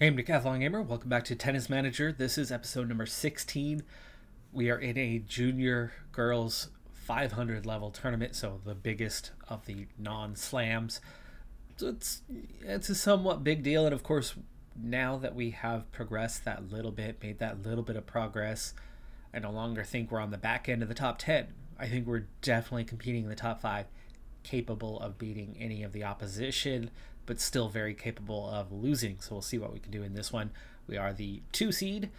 Hey, I'm Decathlon Gamer. Welcome back to Tennis Manager. This is episode number 16. We are in a junior girls 500 level tournament, so the biggest of the non-slams. So it's a somewhat big deal, and of course, now that we have progressed that little bit, made that little bit of progress, I no longer think we're on the back end of the top 10. I think we're definitely competing in the top 5, capable of beating any of the opposition, but still very capable of losing. So we'll see what we can do in this one. We are the 2 seed.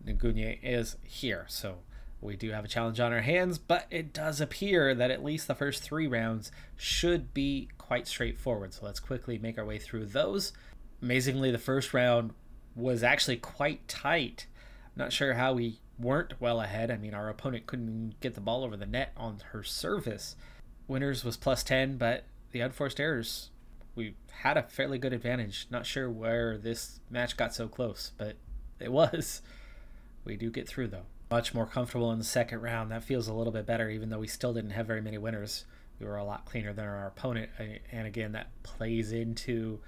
Nguyen is here, so we do have a challenge on our hands, but it does appear that at least the first 3 rounds should be quite straightforward. So let's quickly make our way through those. Amazingly, the first round was actually quite tight. Not sure how we weren't well ahead. I mean, our opponent couldn't get the ball over the net on her service. Winners was plus 10, but the unforced errors, we had a fairly good advantage. Not sure where this match got so close, but it was. We do get through, though. Much more comfortable in the second round. That feels a little bit better, even though we still didn't have very many winners. We were a lot cleaner than our opponent, and again, that plays into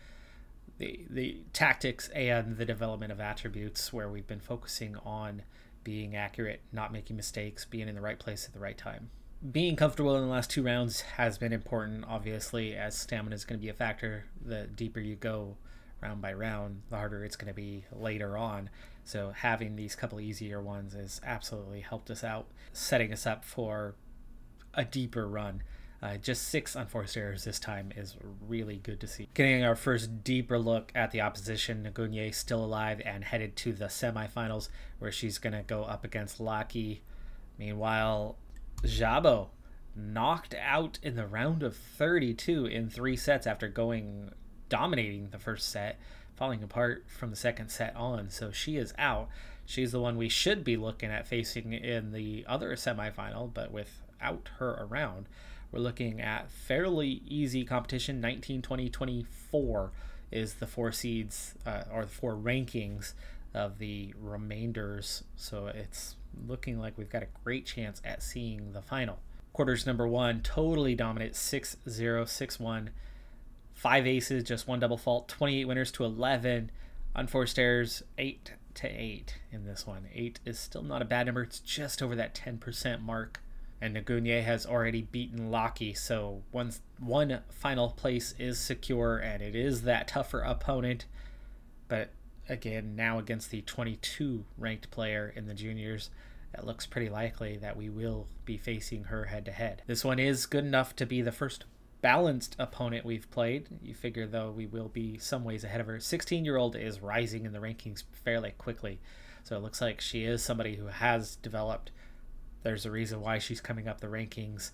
the tactics and the development of attributes, where we've been focusing on being accurate, not making mistakes, being in the right place at the right time. Being comfortable in the last 2 rounds has been important, obviously, as stamina is going to be a factor. The deeper you go round by round, the harder it's going to be later on. So having these couple easier ones has absolutely helped us out, setting us up for a deeper run. Just 6 unforced errors this time is really good to see. Getting our first deeper look at the opposition, Nguyen still alive and headed to the semifinals, where she's going to go up against Laki. Meanwhile, Jabo knocked out in the round of 32 in 3 sets after dominating the first set, falling apart from the second set on. So she is out. She's the one we should be looking at facing in the other semifinal, but without her around, we're looking at fairly easy competition. 19, 20, 24 is the 4 seeds or the 4 rankings of the remainders. So it's looking like we've got a great chance at seeing the final. Quarters number 1, totally dominant, 6-0, 6-1. 5 aces, just 1 double fault, 28 winners to 11. Unforced errors, 8-8 in this one. 8 is still not a bad number. It's just over that 10% mark. And Nguyen has already beaten Laki, so one final place is secure, and it is that tougher opponent. But again, now against the 22 ranked player in the juniors, it looks pretty likely that we will be facing her head-to-head. This one is good enough to be the first balanced opponent we've played. You figure, though, we will be some ways ahead of her. 16-year-old is rising in the rankings fairly quickly, so it looks like she is somebody who has developed. There's a reason why she's coming up the rankings.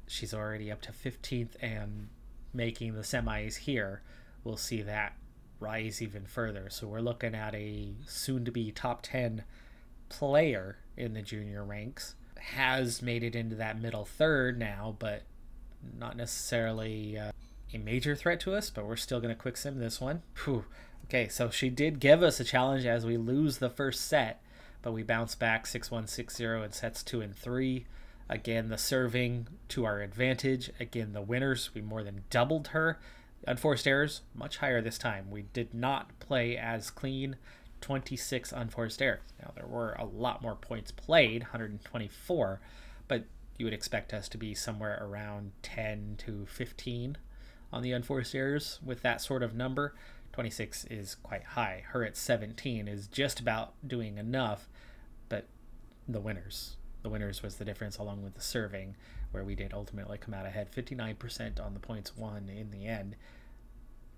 She's already up to 15th and making the semis here. We'll see that rise even further. So we're looking at a soon-to-be top 10 player in the junior ranks. Has made it into that middle third now, but not necessarily a major threat to us, but we're still going to quick sim this one. Whew. Okay, so she did give us a challenge as we lose the first set, but we bounce back 6-1, 6-0 in sets 2 and 3. Again, the serving to our advantage. Again, the winners, we more than doubled her. Unforced errors, much higher this time. We did not play as clean. 26 unforced errors. Now, there were a lot more points played, 124, but you would expect us to be somewhere around 10 to 15 on the unforced errors with that sort of number. 26 is quite high. Her at 17 is just about doing enough, but the winners was the difference, along with the serving, where we did ultimately come out ahead. 59% on the points won in the end,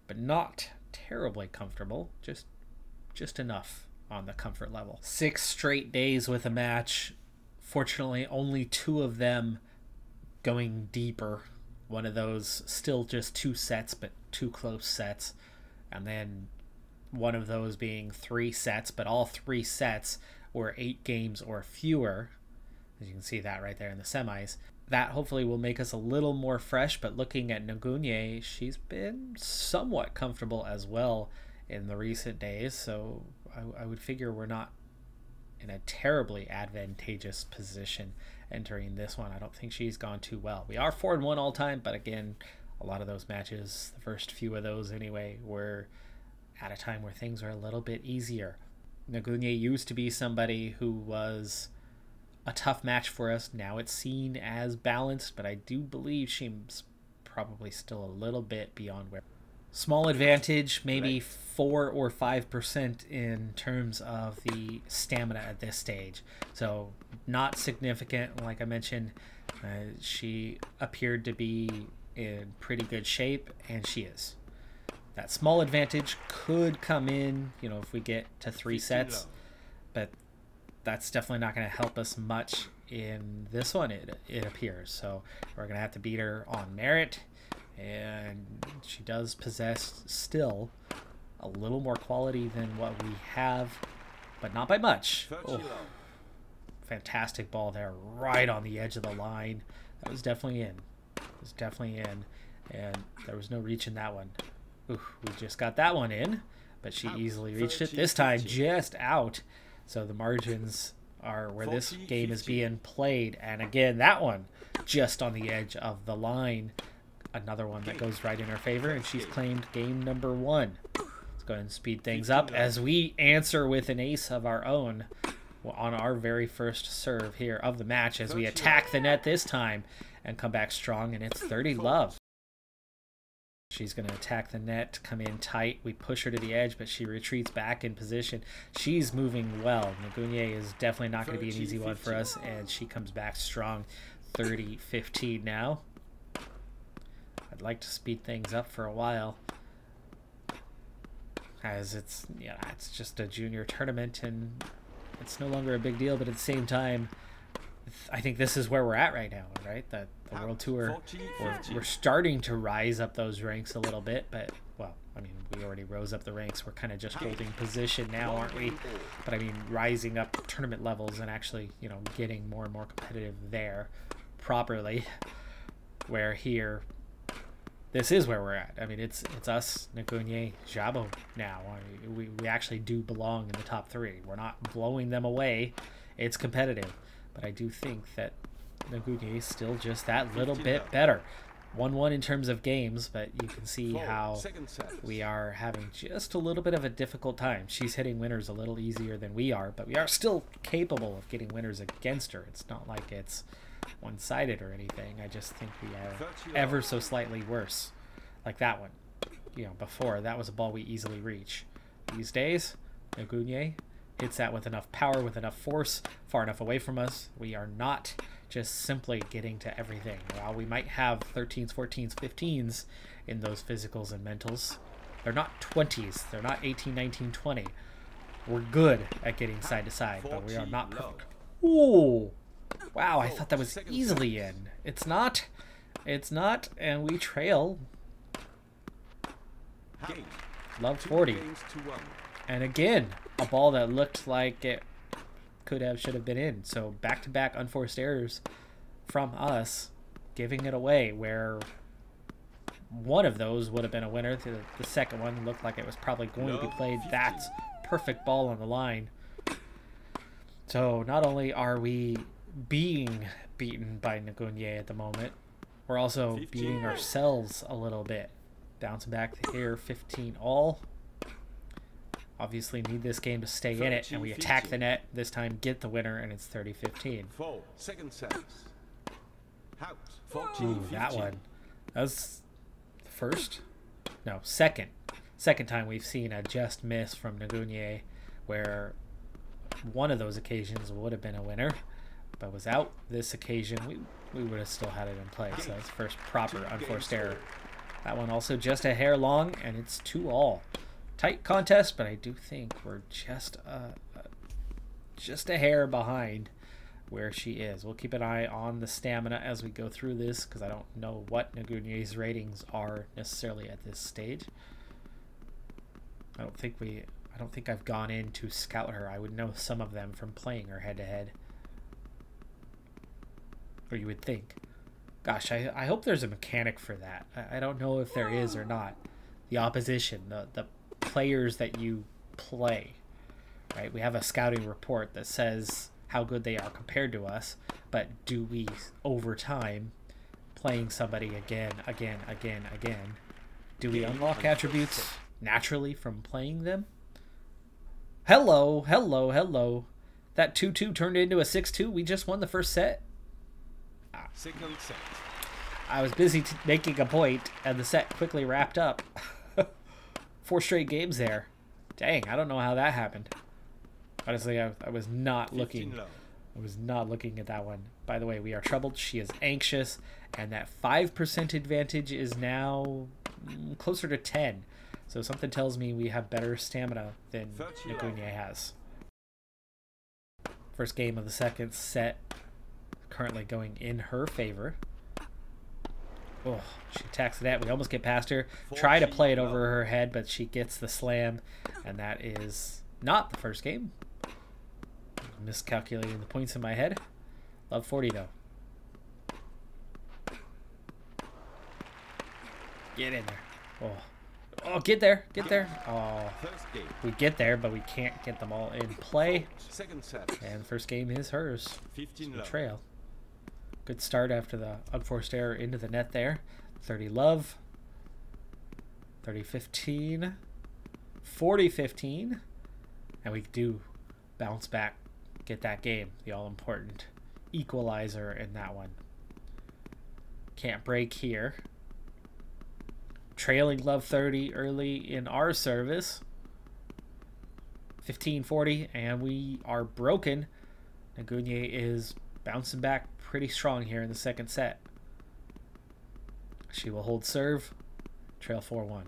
but not terribly comfortable, just enough on the comfort level. 6 straight days with a match. Fortunately, only 2 of them going deeper. One of those still just 2 sets, but 2 close sets. And then one of those being 3 sets, but all 3 sets were 8 games or fewer. As you can see that right there in the semis. That hopefully will make us a little more fresh, but looking at Nguyen, she's been somewhat comfortable as well in the recent days, so I would figure we're not in a terribly advantageous position entering this one. I don't think she's gone too well. We are 4-1 all time, but again, a lot of those matches, the first few of those anyway, were at a time where things are a little bit easier. Nagunye used to be somebody who was a tough match for us. Now it's seen as balanced, but I do believe she's probably still a little bit beyond where. Small advantage, maybe 4 or 5% in terms of the stamina at this stage. So not significant. Like I mentioned, she appeared to be in pretty good shape, and she is. That small advantage could come in, you know, if we get to 3 sets, but that's definitely not going to help us much in this one, it appears. So we're going to have to beat her on merit, and she does possess still a little more quality than what we have, but not by much. Oh, fantastic ball there, right on the edge of the line. That was definitely in. It was definitely in, and there was no reach in that one. Ooh, we just got that one in, but she easily reached it. This time just out. So the margins are where this game is being played. And again, that one just on the edge of the line. Another one that goes right in her favor, and she's claimed game number 1. Let's go ahead and speed things up as we answer with an ace of our own on our very first serve here of the match, as we attack the net this time and come back strong, and it's 30 love. She's going to attack the net, come in tight. We push her to the edge, but she retreats back in position. She's moving well. Nagunye is definitely not going to be an easy one for us, and she comes back strong. 30-15 now. I'd like to speed things up for a while, as it's, yeah, it's just a junior tournament, and it's no longer a big deal, but at the same time, I think this is where we're at right now, right? The World Tour, we're starting to rise up those ranks a little bit, but, well, I mean, we already rose up the ranks. We're kind of just holding position now, aren't we? But, I mean, rising up tournament levels and actually, you know, getting more and more competitive there properly, where here, this is where we're at. I mean, it's us, Nagunye, Jabo now. I mean, we actually do belong in the top 3. We're not blowing them away. It's competitive. But I do think that Nagunye is still just that little bit better. 1-1 in terms of games, but you can see how we are having just a little bit of a difficult time. She's hitting winners a little easier than we are, but we are still capable of getting winners against her. It's not like it's one-sided or anything. I just think we are ever so slightly worse. Like that one. You know, before, that was a ball we easily reach. These days, Nagunye hits that with enough power, with enough force, far enough away from us. We are not just simply getting to everything. While we might have 13s, 14s, 15s in those physicals and mentals, they're not 20s. They're not 18, 19, 20. We're good at getting side to side, but we are not perfect. Ooh! Wow, I thought that was easily in. It's not. It's not, and we trail. Love 40. And again, a ball that looked like it could have, should have been in. So back-to-back unforced errors from us, giving it away, where one of those would have been a winner. The second one looked like it was probably going to be played. That's perfect ball on the line. So not only are we being beaten by Nagunye at the moment, we're also beating ourselves a little bit. Bouncing back here, 15 all. Obviously need this game to stay in it, and we attack the net this time, get the winner, and it's 30-15. Ooh, that one. That was the first? No, second. Second time we've seen a just miss from Nagunye, where one of those occasions would have been a winner, but was out. This occasion, we would have still had it in play, so that's the first proper unforced error. That one also just a hair long, and it's 2 all. Tight contest, but I do think we're just a hair behind where she is. We'll keep an eye on the stamina as we go through this, because I don't know what Nagunye's ratings are necessarily at this stage. I don't think I've gone in to scout her. I would know some of them from playing her head to head. Or you would think. Gosh, I hope there's a mechanic for that. I don't know if there is or not. The opposition, the players that you play, right? We have a scouting report that says how good they are compared to us, but do we, over time, playing somebody again, do we unlock attributes naturally from playing them. Hello, hello, hello. That 2-2 turned into a 6-2. We just won the first set. Second set. I was busy making a point, and the set quickly wrapped up. 4 straight games there. Dang, I don't know how that happened. Honestly, I was not looking. I was not looking at that one. By the way, we are troubled. She is anxious, and that 5% advantage is now closer to 10. So something tells me we have better stamina than Nguyen has. First game of the second set currently going in her favor. Oh, she attacks the net. We almost get past her. Try to play it over her head, but she gets the slam, and that is not the first game. Miscalculating the points in my head. Love 40 though. Get in there. Oh, get there. Get there. Oh, we get there, but we can't get them all in play. And the first game is hers. The trail. Good start after the unforced error into the net there. 30 love. 30-15. 40-15. And we do bounce back. Get that game. The all-important equalizer in that one. Can't break here. Trailing love 30 early in our service. 15-40. And we are broken. Nguyen is bouncing back pretty strong here in the second set. She will hold serve. Trail 4-1.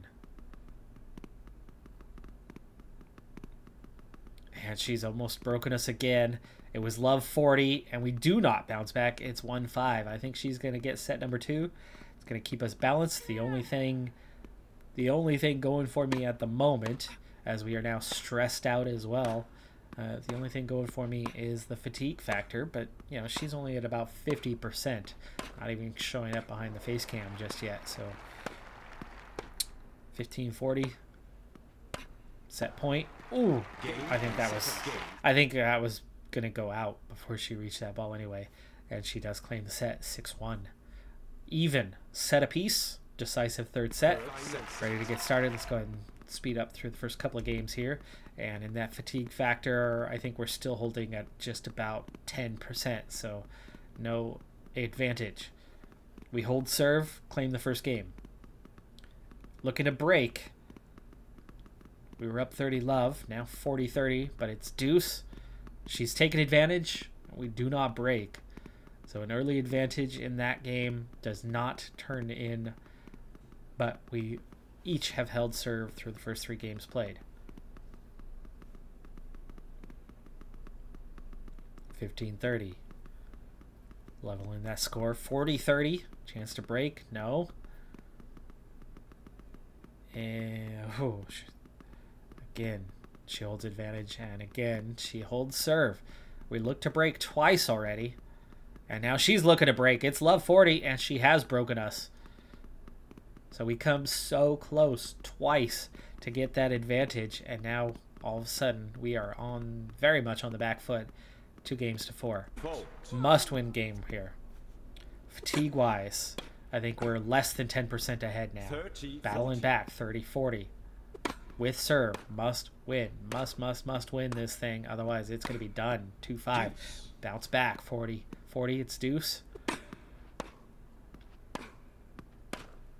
And she's almost broken us again. It was love 40, and we do not bounce back. It's 1-5. I think she's going to get set number 2. It's going to keep us balanced. The only thing going for me at the moment, as we are now stressed out as well, the only thing going for me is the fatigue factor, but you know, she's only at about 50%, not even showing up behind the face cam just yet. So 15-40, set point. Ooh, I think that was gonna go out before she reached that ball anyway, and she does claim the set. 6-1, even set apiece. Decisive third set. Ready to get started. Let's go ahead and speed up through the first couple of games here. And in that fatigue factor, I think we're still holding at just about 10%, so no advantage. We hold serve, claim the first game. Looking to break. We were up 30 love, now 40-30, but it's deuce. She's taken advantage. We do not break. So an early advantage in that game does not turn in, but we each have held serve through the first 3 games played. 15-30. Leveling that score. 40-30. Chance to break. No. And again, she holds advantage, and again, she holds serve. We look to break twice already, and now she's looking to break. It's love 40, and she has broken us. So we come so close twice to get that advantage, and now all of a sudden we are very much on the back foot. 2 games to 4. Must-win game here. Fatigue-wise, I think we're less than 10% ahead now. Battling back, 30-40. With serve, must win. Must win this thing. Otherwise, it's going to be done. 2-5. Bounce back, 40. 40, it's deuce.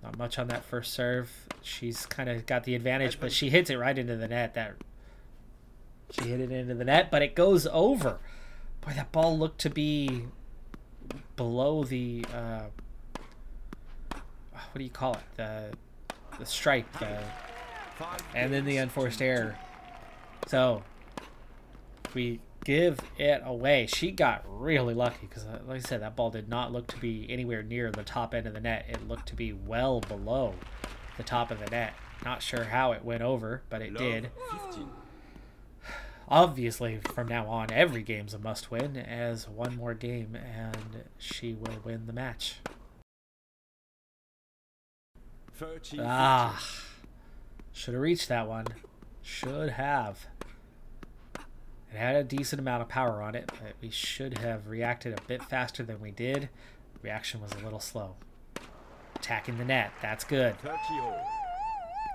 Not much on that first serve. She's kind of got the advantage, but she hits it right into the net. She hit it into the net, but it goes over. Boy, that ball looked to be below the what do you call it? The strike, and then the unforced error. So we give it away. She got really lucky because, like I said, that ball did not look to be anywhere near the top end of the net. It looked to be well below the top of the net. Not sure how it went over, but it did. 15. Obviously, from now on, every game's a must-win, as one more game, and she will win the match. 30, should have reached that one. Should have. It had a decent amount of power on it, but we should have reacted a bit faster than we did. Reaction was a little slow. Attacking the net, that's good. 30.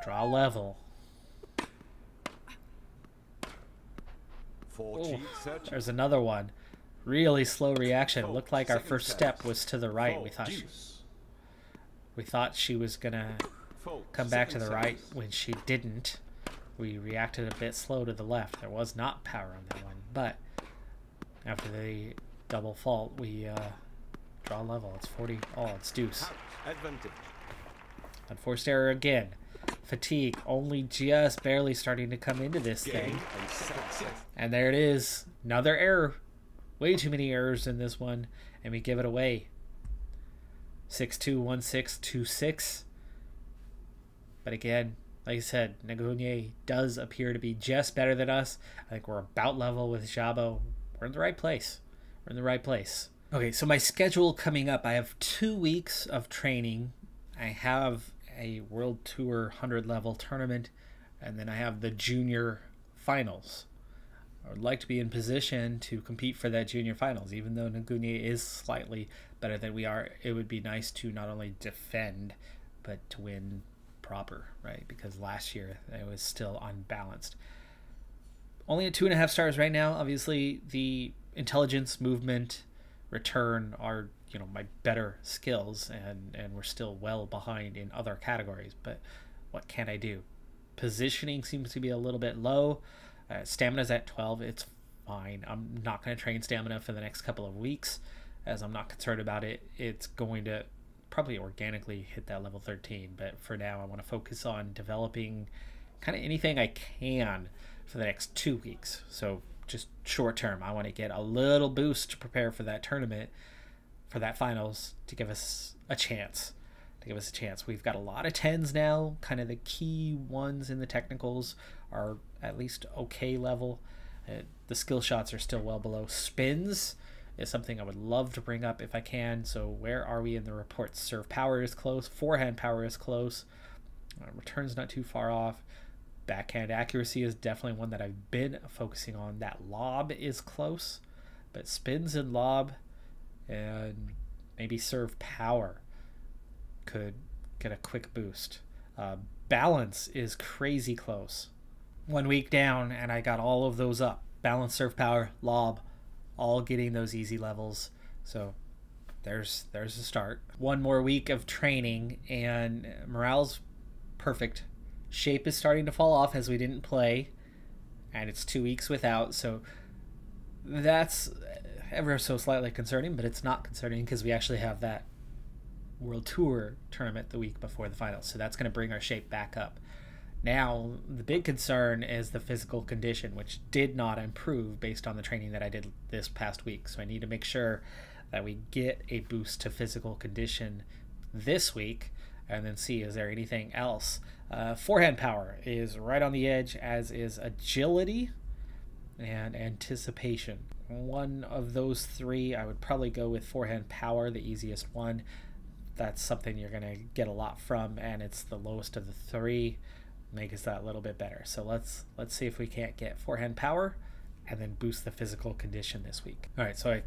Draw level. 4G searching. There's another one. Really slow reaction. It Fold, looked like our second first test. step was to the right. Fold, deuce. We thought she was gonna Fold, come back to second the right test. when she didn't. We reacted a bit slow to the left. There was not power on that one, but after the double fault, we draw level. It's 40. Oh, it's deuce. Out, advantage. Unforced error again. Fatigue only just barely starting to come into this Game thing. and second set. And there it is. Another error. Way too many errors in this one. And we give it away. 6-2, 1-6, 2-6. But again, like I said, Nagunye does appear to be just better than us. I think we're about level with Jabo. We're in the right place. We're in the right place. Okay, so my schedule coming up. I have 2 weeks of training. I have a World Tour 100 level tournament. And then I have the junior finals. I would like to be in position to compete for that junior finals. Even though Nagunye is slightly better than we are, it would be nice to not only defend, but to win proper, right? Because last year it was still unbalanced. Only at 2.5 stars right now. Obviously, the intelligence, movement, return are my better skills, and we're still well behind in other categories. But what can I do? Positioning seems to be a little bit low. Stamina's at 12. It's fine. I'm not going to train stamina for the next couple of weeks, as I'm not concerned about it. It's going to probably organically hit that level 13, but for now I want to focus on developing kind of anything I can for the next 2 weeks. So just short term, I want to get a little boost to prepare for that tournament, for that finals, to give us a chance. We've got a lot of 10s now. Kind of the key ones in the technicals are at least okay level. The skill shots are still well below. Spins is something I would love to bring up if I can. So where are we in the reports? Serve power is close. Forehand power is close. Return's not too far off. Backhand accuracy is definitely one that I've been focusing on. That lob is close. But spins and lob and maybe serve power could get a quick boost. Balance is crazy close. 1 week down and I got all of those up. Balance, serve power, lob, all getting those easy levels. So there's a start. 1 more week of training and morale's perfect. Shape is starting to fall off as we didn't play, and it's 2 weeks without, so that's ever so slightly concerning, but it's not concerning because we actually have that World Tour tournament the week before the finals, so that's going to bring our shape back up. Now, the big concern is the physical condition, which did not improve based on the training that I did this past week. So I need to make sure that we get a boost to physical condition this week and then see, is there anything else? Forehand power is right on the edge, as is agility and anticipation. One of those three, I would probably go with forehand power, the easiest one. That's something you're going to get a lot from, and it's the lowest of the three. Make us that a little bit better. So let's see if we can't get forehand power and then boost the physical condition this week. All right, so I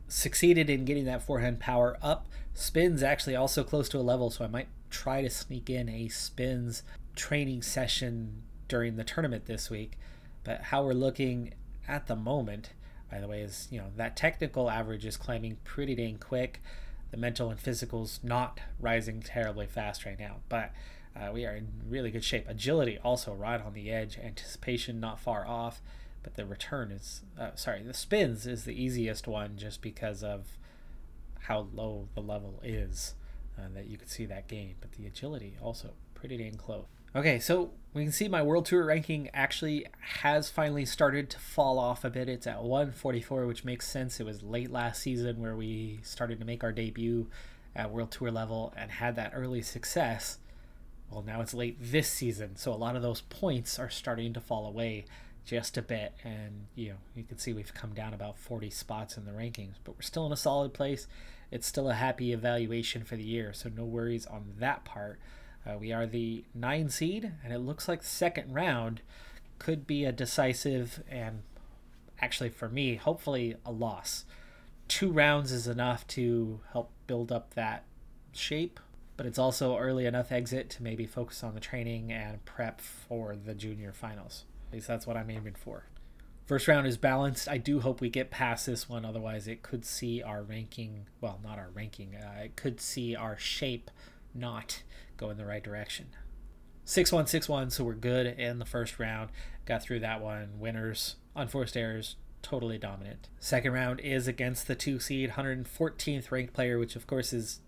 succeeded in getting that forehand power up. Spins actually also close to a level, so I might try to sneak in a spins training session during the tournament this week. But how we're looking at the moment, by the way, is that technical average is climbing pretty dang quick. The mental and physical's not rising terribly fast right now, but we are in really good shape. Agility also right on the edge. Anticipation not far off, but the return is the spins is the easiest one just because of how low the level is that you could see that gain. But the agility also pretty dang close. Okay, so we can see my World Tour ranking actually has finally started to fall off a bit. It's at 144, which makes sense. It was late last season where we started to make our debut at World Tour level and had that early success. Well, now it's late this season, so a lot of those points are starting to fall away just a bit, and you can see we've come down about 40 spots in the rankings, but we're still in a solid place. It's still a happy evaluation for the year, so no worries on that part. We are the 9 seed, and it looks like the second round could be a decisive and actually for me, hopefully a loss. 2 rounds is enough to help build up that shape, but it's also early enough exit to maybe focus on the training and prep for the junior finals. At least that's what I'm aiming for. First round is balanced. I do hope we get past this one. Otherwise, it could see our ranking, well, not our ranking, it could see our shape not go in the right direction. 6-1, 6-1, so we're good in the first round. Got through that one. Winners, unforced errors, totally dominant. Second round is against the 2 seed, 114th ranked player, which of course is,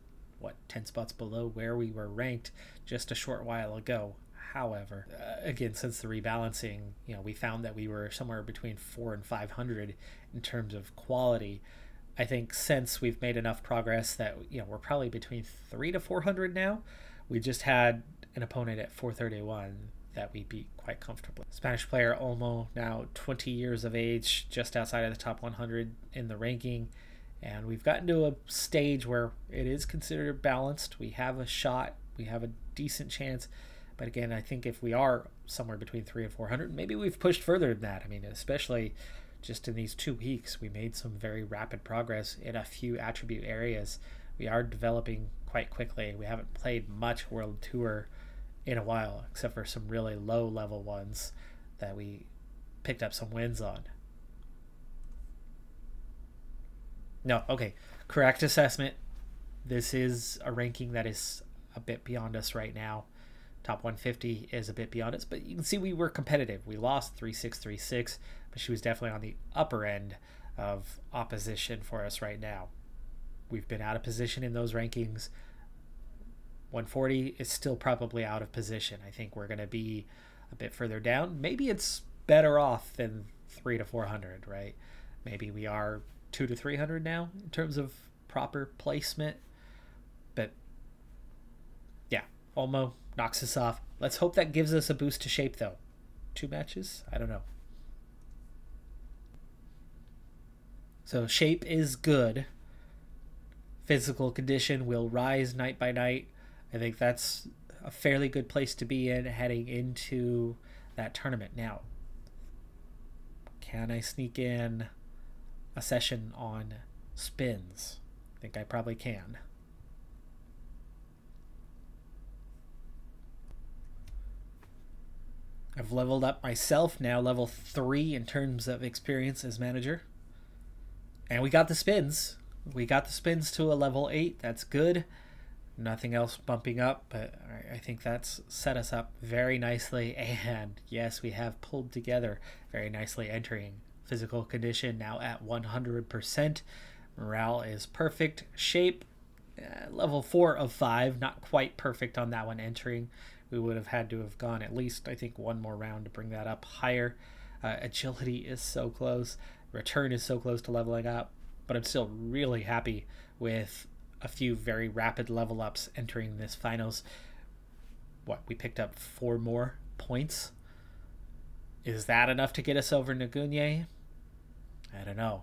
10 spots below where we were ranked just a short while ago. However, again, since the rebalancing, we found that we were somewhere between 400 and 500 in terms of quality. I think since we've made enough progress that, we're probably between 300 to 400 now. We just had an opponent at 431 that we beat quite comfortably. Spanish player Olmo, now 20 years of age, just outside of the top 100 in the ranking. And we've gotten to a stage where it is considered balanced. We have a shot. We have a decent chance. But again, I think if we are somewhere between 300 and 400, maybe we've pushed further than that. I mean, especially just in these 2 weeks, we made some very rapid progress in a few attribute areas. We are developing quite quickly. We haven't played much World Tour in a while, except for some really low level ones that we picked up some wins on. No, okay, correct assessment. This is a ranking that is a bit beyond us right now. Top 150 is a bit beyond us, but you can see we were competitive. We lost 3-6, 3-6, but she was definitely on the upper end of opposition for us right now. We've been out of position in those rankings. 140 is still probably out of position. I think we're going to be a bit further down. Maybe it's better off than 300 to 400, right? Maybe we are 200 to 300 now in terms of proper placement. But yeah, Olmo knocks us off. Let's hope that gives us a boost to shape, though. 2 matches? I don't know. So shape is good. Physical condition will rise night by night. I think that's a fairly good place to be in heading into that tournament. Now, can I sneak in a session on spins? I think I probably can. I've leveled up myself, now level 3 in terms of experience as manager. And we got the spins. We got the spins to a level 8. That's good. Nothing else bumping up, but I think that's set us up very nicely. And yes, we have pulled together very nicely, entering physical condition now at 100%. Morale is perfect. Shape, level 4 of 5. Not quite perfect on that one entering. We would have had to have gone at least, I think, 1 more round to bring that up higher. Agility is so close. Return is so close to leveling up. But I'm still really happy with a few very rapid level ups entering this finals. We picked up 4 more points. Is that enough to get us over Nguyen? I don't know.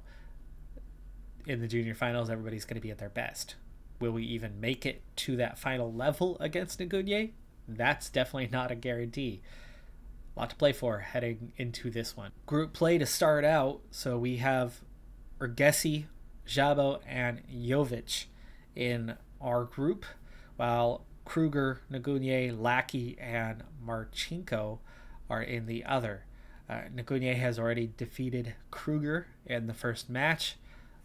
In the junior finals, everybody's going to be at their best. Will we even make it to that final level against Nguyen? That's definitely not a guarantee. A lot to play for heading into this one. Group play to start out. So we have Urgesi, Jabo, and Jovic in our group, while Kruger, Nguyen, Lackey, and Marchenko are in the other. Nguyen has already defeated Kruger in the first match.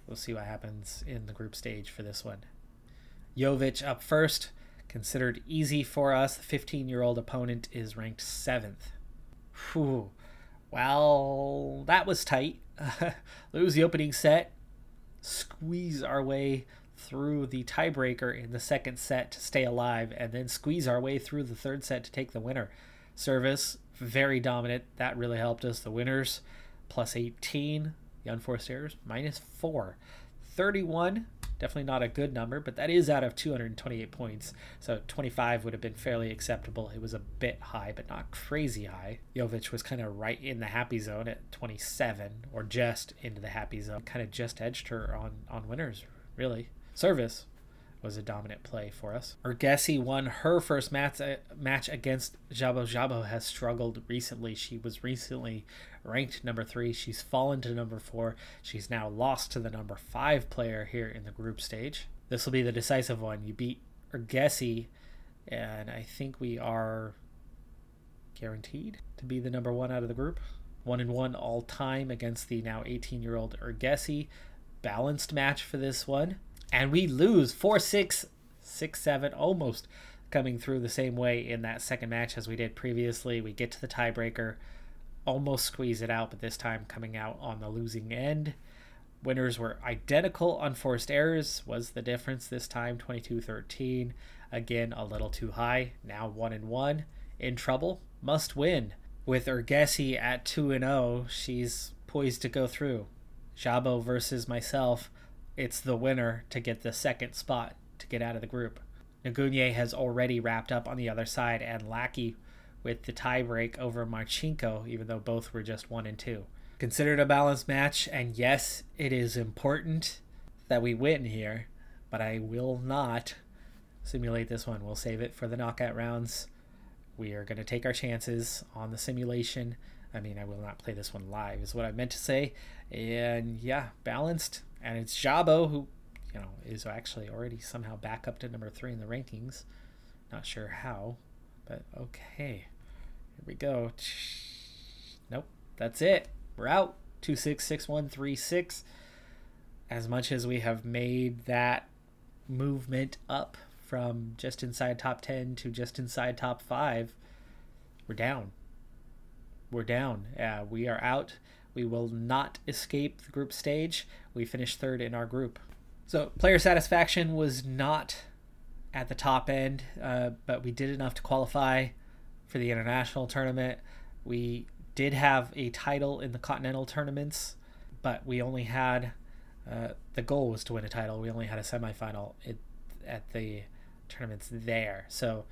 We'll see what happens in the group stage for this one. Jovic up first, considered easy for us. The 15-year-old opponent is ranked 7th. Whew. Well, that was tight. Lose the opening set, squeeze our way through the tiebreaker in the second set to stay alive, and then squeeze our way through the third set to take the winner. Service, very dominant. That really helped us. The winners, plus 18. The unforced errors, minus 4. 31, definitely not a good number, but that is out of 228 points. So 25 would have been fairly acceptable. It was a bit high, but not crazy high. Jovic was kind of right in the happy zone at 27, or just into the happy zone. Kind of just edged her on winners, really. Service was a dominant play for us. Urgesi won her first match against Jabo. Jabo has struggled recently. She was recently ranked number 3. She's fallen to number 4. She's now lost to the number 5 player here in the group stage. This will be the decisive one. You beat Urgesi, and I think we are guaranteed to be the number 1 out of the group. 1-1 all time against the now 18-year-old Urgesi. Balanced match for this one. And we lose 4-6, 6-7, almost coming through the same way in that second match as we did previously. We get to the tiebreaker, almost squeeze it out, but this time coming out on the losing end. Winners were identical. Unforced errors was the difference this time, 22-13. Again, a little too high. Now 1-1. In trouble. Must win. With Urgesi at 2-0, she's poised to go through. Jabo versus myself, it's the winner to get the second spot to get out of the group. Nagunye has already wrapped up on the other side, and Lackey with the tiebreak over Marchenko, even though both were just 1 and 2. Considered a balanced match, and yes, it is important that we win here, but I will not simulate this one. We'll save it for the knockout rounds. We are going to take our chances on the simulation. I mean, I will not play this one live, is what I meant to say. And yeah, balanced. And it's Jabo, who, you know, is actually already somehow back up to number 3 in the rankings. Not sure how, but okay. Here we go. Nope, that's it. We're out. 2-6, 6-1, 3-6. As much as we have made that movement up from just inside top 10 to just inside top 5, we're down. We're down. We are out. We will not escape the group stage. We finished 3rd in our group. So player satisfaction was not at the top end, but we did enough to qualify for the international tournament. We did have a title in the continental tournaments, but we only had, the goal was to win a title. We only had a semifinal at the tournaments there. So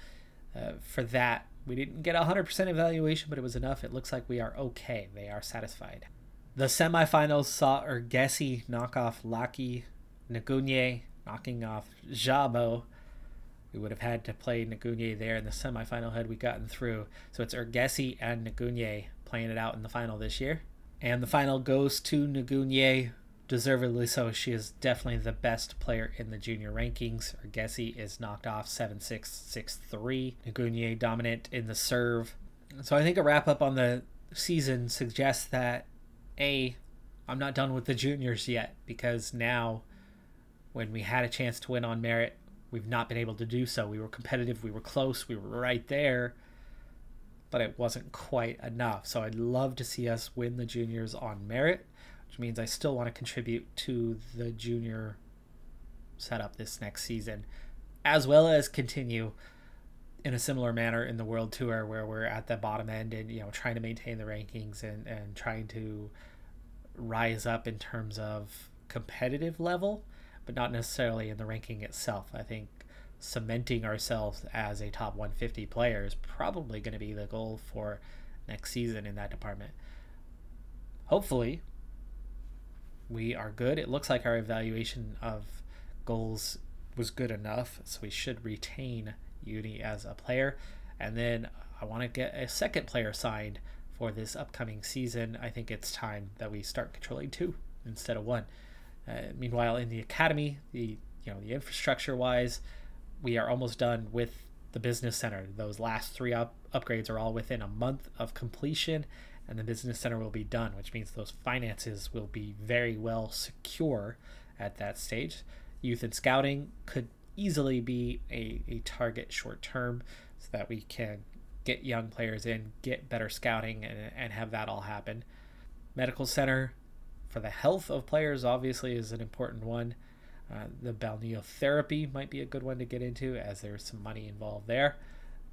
for that, we didn't get 100% evaluation, but it was enough. It looks like we are okay. They are satisfied. The semifinals saw Urgesi knock off Laki, Nagunye knocking off Jabo. We would have had to play Nagunye there in the semifinal had we gotten through. So it's Urgesi and Nagunye playing it out in the final this year. And the final goes to Nagunye. Deservedly so. She is definitely the best player in the junior rankings. Urgesi is knocked off 7-6, 6-3. Nagunye dominant in the serve. So I think a wrap up on the season suggests that I'm not done with the juniors yet, because now when we had a chance to win on merit, we've not been able to do so. We were competitive, we were close, we were right there, but it wasn't quite enough. So I'd love to see us win the juniors on merit, which means I still want to contribute to the junior setup this next season, as well as continue in a similar manner in the World Tour, where we're at the bottom end and, you know, trying to maintain the rankings and trying to rise up in terms of competitive level, but not necessarily in the ranking itself. I think cementing ourselves as a top 150 player is probably going to be the goal for next season in that department. Hopefully we are good. It looks like our evaluation of goals was good enough, so we should retain Uni as a player. And then I want to get a second player signed for this upcoming season. I think it's time that we start controlling 2 instead of 1. Meanwhile, in the academy, the infrastructure wise, we are almost done with the business center. Those last 3 upgrades are all within a month of completion, and the business center will be done, which means those finances will be very well secure at that stage. Youth and scouting could easily be a target short term, so that we can get young players in, get better scouting, and have that all happen. Medical center for the health of players obviously is an important one. The balneotherapy might be a good one to get into, as there's some money involved there.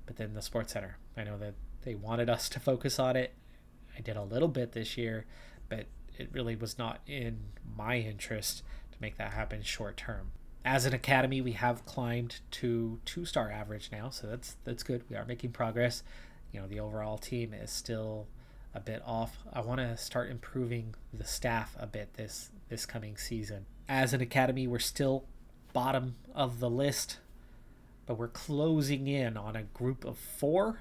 But then the sports center, I know that they wanted us to focus on it. I did a little bit this year, but it really was not in my interest to make that happen short term. As an academy, we have climbed to 2-star average now, so that's good. We are making progress. You know, the overall team is still a bit off. I want to start improving the staff a bit this coming season. As an academy, we're still bottom of the list, but we're closing in on a group of 4.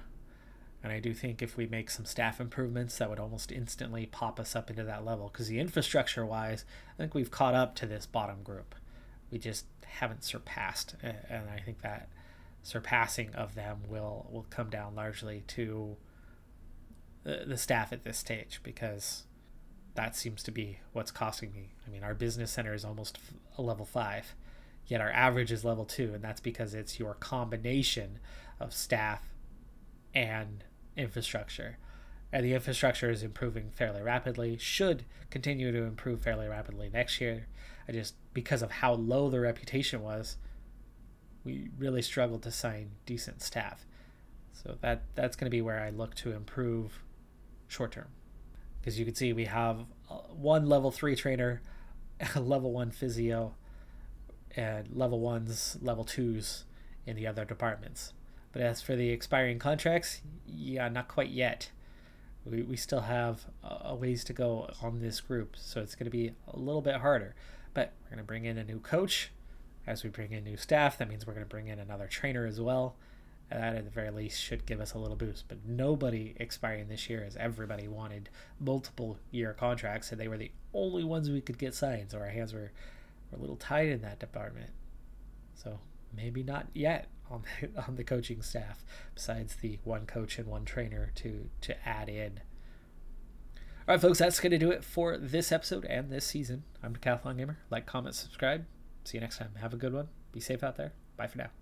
And I do think if we make some staff improvements, that would almost instantly pop us up into that level. Because the infrastructure-wise, I think we've caught up to this bottom group. We just haven't surpassed. And I think that surpassing of them will come down largely to the staff at this stage, because that seems to be what's costing me. I mean, our business center is almost a level 5, yet our average is level 2, and that's because it's your combination of staff and infrastructure. And the infrastructure is improving fairly rapidly, should continue to improve fairly rapidly next year. I just, because of how low the reputation was, we really struggled to sign decent staff. So that's going to be where I look to improve short term. Because you can see we have one level 3 trainer, a level 1 physio, and level 1s, level 2s in the other departments. But as for the expiring contracts, yeah, not quite yet. We still have a ways to go on this group, so it's going to be a little bit harder. But we're going to bring in a new coach. As we bring in new staff, that means we're going to bring in another trainer as well. And that at the very least should give us a little boost. But nobody expiring this year, as everybody wanted multiple year contracts, and they were the only ones we could get signed, so our hands were a little tied in that department. So maybe not yet on the coaching staff, besides the one coach and one trainer to add in. All right, folks, that's going to do it for this episode and this season. I'm Decathlon Gamer. Like, comment, subscribe. See you next time. Have a good one. Be safe out there. Bye for now.